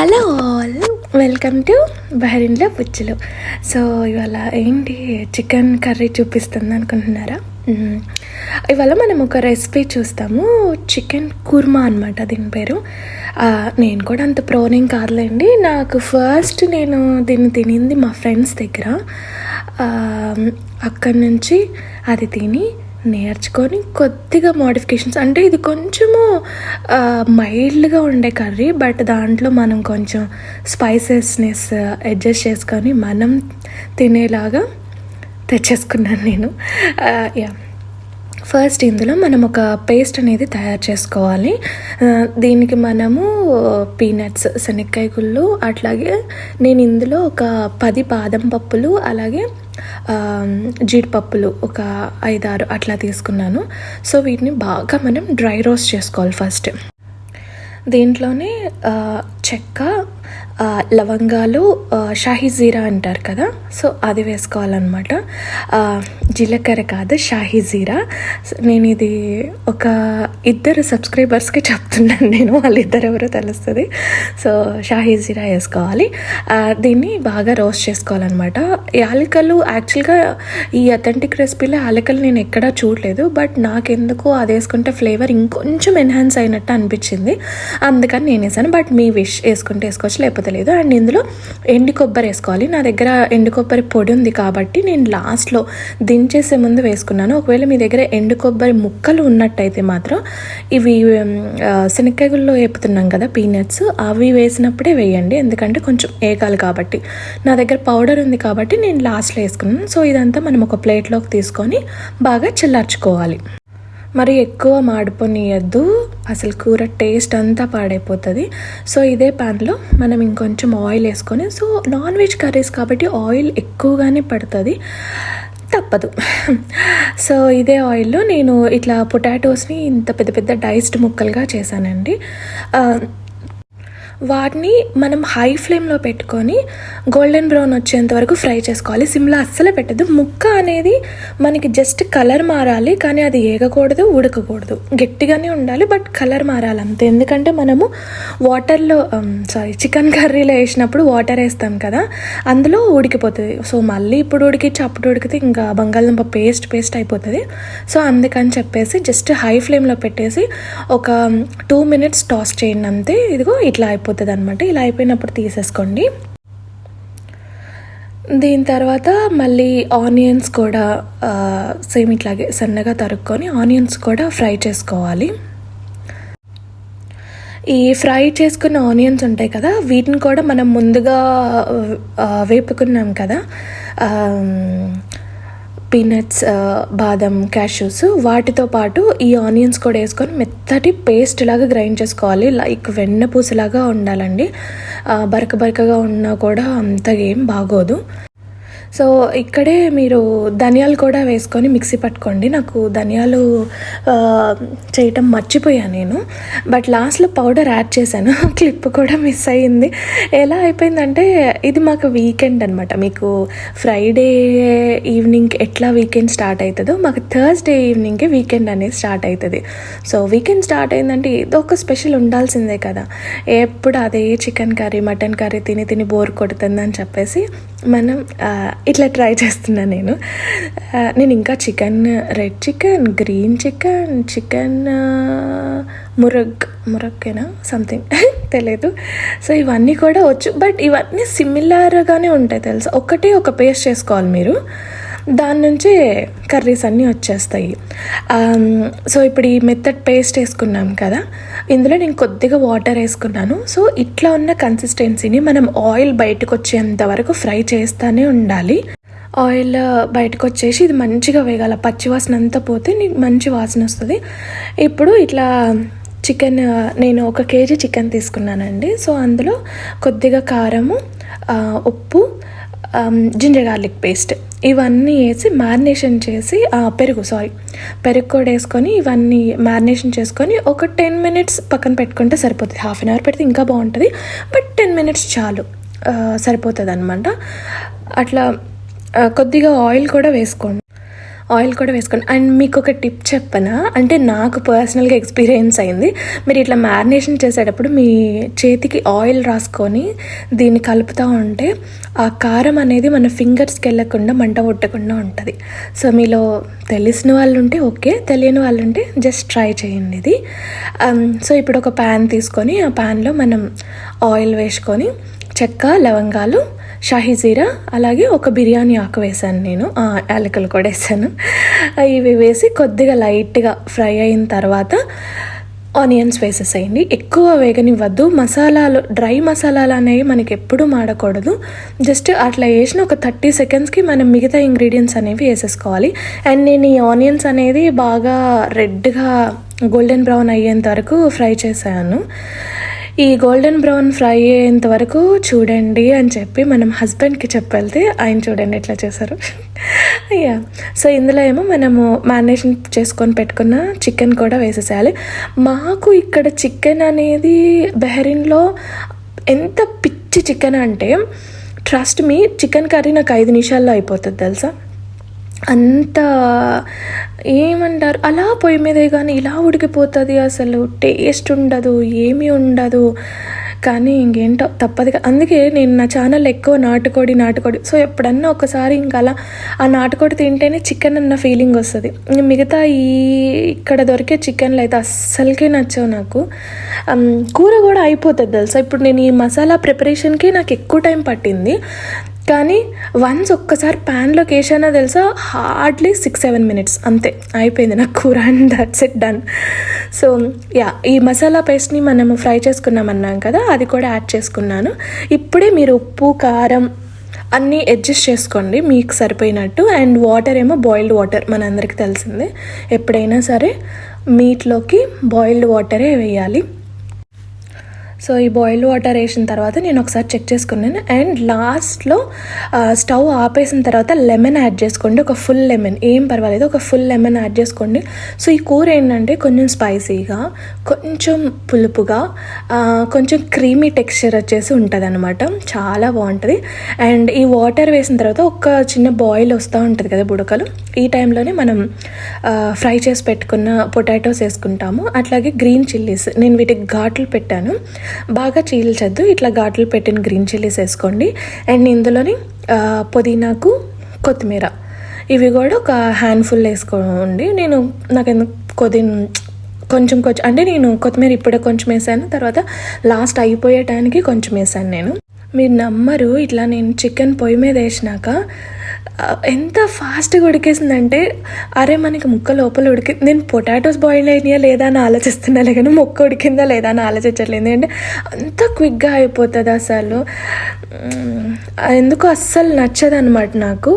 Hello all, welcome to బహరీన్లో పుచ్చులు. So ఇవాళ ఏంటి చికెన్ కర్రీ చూపిస్తుంది అనుకుంటున్నారా? ఇవాళ మనం ఒక రెసిపీ చూస్తాము, చికెన్ కుర్మా అనమాట దీని పేరు. నేను కూడా అంత ప్రోనేం కాదులేండి. నాకు ఫస్ట్ నేను దీన్ని తినింది మా ఫ్రెండ్స్ దగ్గర. అక్కడి నుంచి అది తిని నేర్చుకొని కొద్దిగా మోడిఫికేషన్స్, అంటే ఇది కొంచెము మైల్డ్గా ఉండే కర్రీ, బట్ దాంట్లో మనం కొంచెం స్పైసెస్నెస్ అడ్జస్ట్ చేసుకొని మనం తినేలాగా తెచ్చేసుకున్నాను నేను. ఫస్ట్ ఇందులో మనం ఒక పేస్ట్ అనేది తయారు చేసుకోవాలి. దీనికి మనము పీనట్స్, శనక్కాయ గుళ్ళు, అట్లాగే నేను ఇందులో ఒక 10 బాదం పప్పులు, అలాగే జీడిపప్పులు ఒక 5-6 అట్లా తీసుకున్నాను. సో వీటిని బాగా మనం డ్రై రోస్ట్ చేసుకోవాలి ఫస్ట్. దీంట్లోనే చెక్క, లవంగాలు, షాహీ జీరా అంటారు కదా, సో అది వేసుకోవాలన్నమాట. జీలకర్ర కాదు, షాహీ జీరా. నేను ఇది ఒక 2 సబ్స్క్రైబర్స్కి చెప్తున్నాను, నేను వాళ్ళిద్దరు ఎవరో తెలుస్తుంది. సో షాహీ జీరా వేసుకోవాలి. దీన్ని బాగా రోస్ట్ చేసుకోవాలన్నమాట. యాలకలు యాక్చువల్గా ఈ అథెంటిక్ రెసిపీలో యాలకలు నేను ఎక్కడా చూడలేదు, బట్ నాకెందుకు అది వేసుకుంటే ఫ్లేవర్ ఇంకొంచెం ఎన్హాన్స్ అయినట్టు అనిపించింది, అందుకని నేను వేసాను. బట్ మీ విష్, వేసుకుంటే వేసుకోవచ్చు, లేకపోతే లేదు. అండ్ ఇందులో ఎండు కొబ్బరి వేసుకోవాలి. నా దగ్గర ఎండు కొబ్బరి పొడి ఉంది కాబట్టి నేను లాస్ట్లో దించేసే ముందు వేసుకున్నాను. ఒకవేళ మీ దగ్గర ఎండు కొబ్బరి ముక్కలు ఉన్నట్టయితే మాత్రం ఇవి శనక్కాయల్లో వేపుతున్నాం కదా పీనట్స్, అవి వేసినప్పుడే వేయండి, ఎందుకంటే కొంచెం ఏగాలి కాబట్టి. నా దగ్గర పౌడర్ ఉంది కాబట్టి నేను లాస్ట్లో వేసుకున్నాను. సో ఇదంతా మనం ఒక ప్లేట్లోకి తీసుకొని బాగా చల్లార్చుకోవాలి. మరి ఎక్కువ మాడిపోనియద్దు, అసలు కూర టేస్ట్ అంతా పాడైపోతుంది. సో ఇదే ప్యాన్లో మనం ఇంకొంచెం ఆయిల్ వేసుకొని, సో నాన్ వెజ్ కర్రీస్ కాబట్టి ఆయిల్ ఎక్కువగానే పడుతుంది, తప్పదు. సో ఇదే ఆయిల్లో నేను ఇట్లా పొటాటోస్ని ఇంత పెద్ద పెద్ద డైస్డ్ ముక్కలుగా చేశానండి. వాటిని మనం హై ఫ్లేమ్లో పెట్టుకొని గోల్డెన్ బ్రౌన్ వచ్చేంత వరకు ఫ్రై చేసుకోవాలి. సిమ్లో అస్సలే పెట్టద్దు. ముక్క అనేది మనకి జస్ట్ కలర్ మారాలి, కానీ అది ఏగకూడదు, ఉడకకూడదు, గట్టిగానే ఉండాలి, బట్ కలర్ మారాలి అంతే. ఎందుకంటే మనము వాటర్లో చికెన్ కర్రీలో వేసినప్పుడు వాటర్ వేస్తాం కదా, అందులో ఉడికిపోతుంది. సో మళ్ళీ ఇప్పుడు ఉడికించి అప్పుడు ఉడికితే ఇంకా బంగాళదుంప పేస్ట్ అయిపోతుంది. సో అందుకని చెప్పేసి జస్ట్ హై ఫ్లేమ్లో పెట్టేసి ఒక 2 minutes టాస్ చేయండి అంతే. ఇదిగో ఇట్లా అయిపోతుంది అనమాట. ఇలా అయిపోయినప్పుడు తీసేసుకోండి. దీని తర్వాత మళ్ళీ ఆనియన్స్ కూడా సేమ్ ఇట్లాగే సన్నగా తరుక్కొని ఆనియన్స్ కూడా ఫ్రై చేసుకోవాలి. ఈ ఫ్రై చేసుకున్న ఆనియన్స్ ఉంటాయి కదా, వీటిని కూడా మనం ముందుగా వేపుకున్నాం కదా పీనట్స్, బాదం, క్యాష్యూస్, వాటితో పాటు ఈ ఆనియన్స్ కూడా వేసుకొని మెత్తటి పేస్ట్ లాగా గ్రైండ్ చేసుకోవాలి. లైక్ వెన్నపూసలాగా ఉండాలండి. బరకగా ఉన్నా కూడా అంత ఏం బాగోదు. సో ఇక్కడే మీరు ధనియాలు కూడా వేసుకొని మిక్సీ పట్టుకోండి. నాకు ధనియాలు చేయటం మర్చిపోయాను నేను, బట్ లాస్ట్లో పౌడర్ యాడ్ చేశాను, క్లిప్ కూడా మిస్ అయ్యింది. ఎలా అయిపోయిందంటే ఇది మాకు వీకెండ్ అనమాట. మీకు ఫ్రైడే ఈవినింగ్ ఎట్లా వీకెండ్ స్టార్ట్ అవుతుందో, మాకు థర్స్డే ఈవినింగ్కే వీకెండ్ అనేది స్టార్ట్ అవుతుంది. సో వీకెండ్ స్టార్ట్ అయిందంటే ఏదో ఒక స్పెషల్ ఉండాల్సిందే కదా. ఎప్పుడు అదే చికెన్ కర్రీ, మటన్ కర్రీ తిని బోర్ కొడుతుందని చెప్పేసి మనం ఇట్లా ట్రై చేస్తున్నాను నేను ఇంకా chicken, red chicken, green chicken మురగ్గేనా సంథింగ్ తెలియదు. సో ఇవన్నీ కూడా వచ్చు, బట్ ఇవన్నీ సిమిలర్గానే ఉంటాయి తెలుసా. ఒక పేస్ట్ చేసుకోవాలి మీరు, దాని నుంచే కర్రీస్ అన్నీ వచ్చేస్తాయి. సో ఇప్పుడు ఈ మెథడ్ పేస్ట్ వేసుకున్నాం కదా, ఇందులో నేను కొద్దిగా వాటర్ వేసుకున్నాను. సో ఇట్లా ఉన్న కన్సిస్టెన్సీని మనం ఆయిల్ బయటకు వచ్చేంత వరకు ఫ్రై చేస్తూనే ఉండాలి. ఆయిల్ బయటకు వచ్చేసి ఇది మంచిగా వేగాల, పచ్చివాసన అంతా పోతే నీకు మంచి వాసన వస్తుంది. ఇప్పుడు ఇట్లా చికెన్, నేను 1 kg చికెన్ తీసుకున్నానండి. సో అందులో కొద్దిగా కారము, ఉప్పు, జింజర్ గార్లిక్ పేస్ట్ ఇవన్నీ వేసి మ్యారినేషన్ చేసి, పెరుగు కూడా వేసుకొని ఇవన్నీ మ్యారినేషన్ చేసుకొని ఒక 10 minutes పక్కన పెట్టుకుంటే సరిపోతుంది. 1/2 hour పెడితే ఇంకా బాగుంటుంది, బట్ 10 minutes చాలు, సరిపోతుంది అనమాట. అట్లా కొద్దిగా ఆయిల్ కూడా వేసుకోండి. ఆయిల్ కూడా వేసుకోండి. అండ్ మీకు ఒక టిప్ చెప్పనా, అంటే నాకు పర్సనల్గా ఎక్స్పీరియన్స్ అయింది. మీరు ఇట్లా మ్యారినేషన్ చేసేటప్పుడు మీ చేతికి ఆయిల్ రాసుకొని దీన్ని కలుపుతూ ఉంటే ఆ కారం అనేది మన ఫింగర్స్కి వెళ్ళకుండా మంట కొట్టకుండా ఉంటుంది. సో మీలో తెలిసిన వాళ్ళు ఉంటే ఓకే, తెలియని వాళ్ళు ఉంటే జస్ట్ ట్రై చేయండి ఇది. సో ఇప్పుడు ఒక ప్యాన్ తీసుకొని ఆ ప్యాన్లో మనం ఆయిల్ వేసుకొని చెక్క, లవంగాలు, షాహీ జీరా, అలాగే ఒక బిర్యానీ ఆకు వేసాను నేను, యాలకులు కూడా వేసాను. ఇవి వేసి కొద్దిగా లైట్గా ఫ్రై అయిన తర్వాత ఆనియన్స్ వేసేసేయండి. ఎక్కువ వేగనివ్వద్దు. మసాలాలు, డ్రై మసాలాలు అనేవి మనకి ఎప్పుడూ మాడకూడదు. జస్ట్ అట్లా వేసిన ఒక 30 సెకండ్స్కి మనం మిగతా ఇంగ్రీడియంట్స్ అనేవి వేసేసుకోవాలి. అండ్ నేను ఈ ఆనియన్స్ అనేది బాగా రెడ్గా గోల్డెన్ బ్రౌన్ అయ్యేంత వరకు ఫ్రై చేశాను. ఈ గోల్డెన్ బ్రౌన్ ఫ్రై అయ్యేంత వరకు చూడండి అని చెప్పి మనం హస్బెండ్కి చెప్పెళ్తే ఆయన చూడండి ఎట్లా చేశారు. అయ్యా, సో ఇందులో ఏమో మనము మ్యారినేషన్ చేసుకొని పెట్టుకున్న చికెన్ కూడా వేసేసేయాలి. మాకు ఇక్కడ చికెన్ అనేది బెహరీన్లో ఎంత పిచ్చి చికెన్ అంటే, ట్రస్ట్ మీ, చికెన్ కర్రీ నాకు 5 నిమిషాల్లో అయిపోతుంది తెలుసా. అంత ఏమంటారు, అలా పొయ్యి మీదే కానీ ఇలా ఉడికిపోతుంది, అసలు టేస్ట్ ఉండదు, ఏమీ ఉండదు. కానీ ఇంకేంటో తప్పదుగా. అందుకే నేను నా ఛానల్ ఎక్కువ నాటుకోడి. సో ఎప్పుడన్నా ఒకసారి ఇంకా అలా ఆ నాటుకోడి తింటేనే చికెన్ అన్న ఫీలింగ్ వస్తుంది. మిగతా ఇక్కడ దొరికే చికెన్లు అయితే అస్సలకే నచ్చవు నాకు. కూర కూడా అయిపోతుంది తెలుసా. ఇప్పుడు నేను ఈ మసాలా ప్రిపరేషన్కి నాకు ఎక్కువ టైం పట్టింది, కానీ వన్స్ ఒక్కసారి ప్యాన్లోకి వేసానో తెలుసా, హార్డ్లీ 6-7 మినిట్స్ అంతే అయిపోయింది నాకు కూర, and that's it, done. So yeah, ఈ మసాలా పేస్ట్ని మనము ఫ్రై చేసుకున్నామన్నాం కదా, అది కూడా యాడ్ చేసుకున్నాను. ఇప్పుడే మీరు ఉప్పు, కారం అన్నీ అడ్జస్ట్ చేసుకోండి మీకు సరిపోయినట్టు. అండ్ వాటర్ ఏమో బాయిల్డ్ వాటర్, మనందరికీ తెలిసిందే, ఎప్పుడైనా సరే మీట్లోకి బాయిల్డ్ వాటరే వేయాలి. సో ఈ బాయిల్డ్ వాటర్ వేసిన తర్వాత నేను ఒకసారి చెక్ చేసుకున్నాను. అండ్ లాస్ట్లో స్టవ్ ఆపేసిన తర్వాత లెమన్ యాడ్ చేసుకోండి, ఒక ఫుల్ లెమన్, ఏం పర్వాలేదు, ఒక ఫుల్ లెమన్ యాడ్ చేసుకోండి. సో ఈ కూర ఏంటంటే కొంచెం స్పైసీగా, కొంచెం పులుపుగా, కొంచెం క్రీమీ టెక్స్చర్ వచ్చేసి ఉంటుంది అనమాట, చాలా బాగుంటుంది. అండ్ ఈ వాటర్ వేసిన తర్వాత ఒక చిన్న బాయిల్ వస్తూ ఉంటుంది కదా బుడకలు, ఈ టైంలోనే మనం ఫ్రై చేసి పెట్టుకున్న పొటాటోస్ వేసుకుంటాము. అట్లాగే గ్రీన్ చిల్లీస్, నేను వీటికి ఘాట్లు పెట్టాను, బాగా చీల్చద్దు, ఇట్లా ఘాట్లు పెట్టిన గ్రీన్ చిల్లీస్ వేసుకోండి. అండ్ ఇందులోని పుదీనాకు, కొత్తిమీర, ఇవి కూడా ఒక హ్యాండ్ఫుల్ వేసుకోండి. నాకు కొంచెం అంటే నేను కొత్తిమీర ఇప్పుడే కొంచెం వేసాను, తర్వాత లాస్ట్ అయిపోయే టైంకి కొంచెం వేసాను నేను. మీరు నమ్మరు, ఇట్లా నేను చికెన్ పొయ్యి మీద వేసినాక ఎంత ఫాస్ట్గా ఉడికేసిందంటే, అరే మనకి ముక్క లోపల నేను పొటాటోస్ బాయిల్ అయినాయా లేదా అని ఆలోచిస్తున్నాలే కానీ ముక్క ఉడికిందా లేదా అని ఆలోచించట్లేదు. అంటే అంత క్విక్గా అయిపోతుంది అసలు. ఎందుకు అస్సలు నచ్చదు అనమాట నాకు.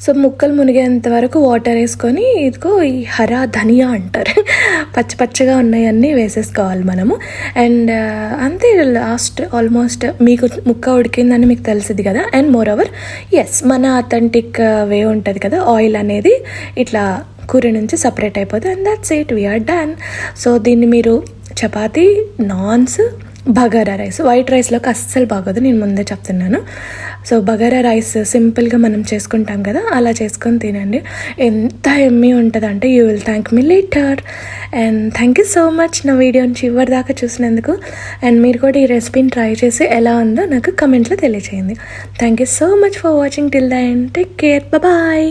సో ముక్కలు మునిగేంత వరకు వాటర్ వేసుకొని, ఇదిగో ఈ హరా ధనియా అంటారు, పచ్చగా ఉన్నాయన్నీ వేసేసుకోవాలి మనము. అండ్ అంతే, లాస్ట్ ఆల్మోస్ట్ మీకు ముక్క ఉడికిందని మీకు తెలిసింది కదా. అండ్ మోర్ ఓవర్ మన అథెంటిక్ వే ఉంటుంది కదా, ఆయిల్ అనేది ఇట్లా కూర నుంచి సపరేట్ అయిపోతుంది. And that's it, we're done. So దీన్ని మీరు చపాతీ, నాన్స్, బగారా రైస్, వైట్ రైస్లోకి అస్సలు బాగోదు, నేను ముందే చెప్తున్నాను. సో బగారా రైస్ సింపుల్గా మనం చేసుకుంటాం కదా, అలా చేసుకొని తినండి, ఎంత ఎమ్మీ ఉంటుంది అంటే you will thank me later. And thank you so much నా వీడియోని చివరి దాకా చూసినందుకు. అండ్ మీరు కూడా ఈ రెసిపీని ట్రై చేసి ఎలా ఉందో నాకు కమెంట్లో తెలియచేయండి. Thank you so much for watching till the end. Take care, bye.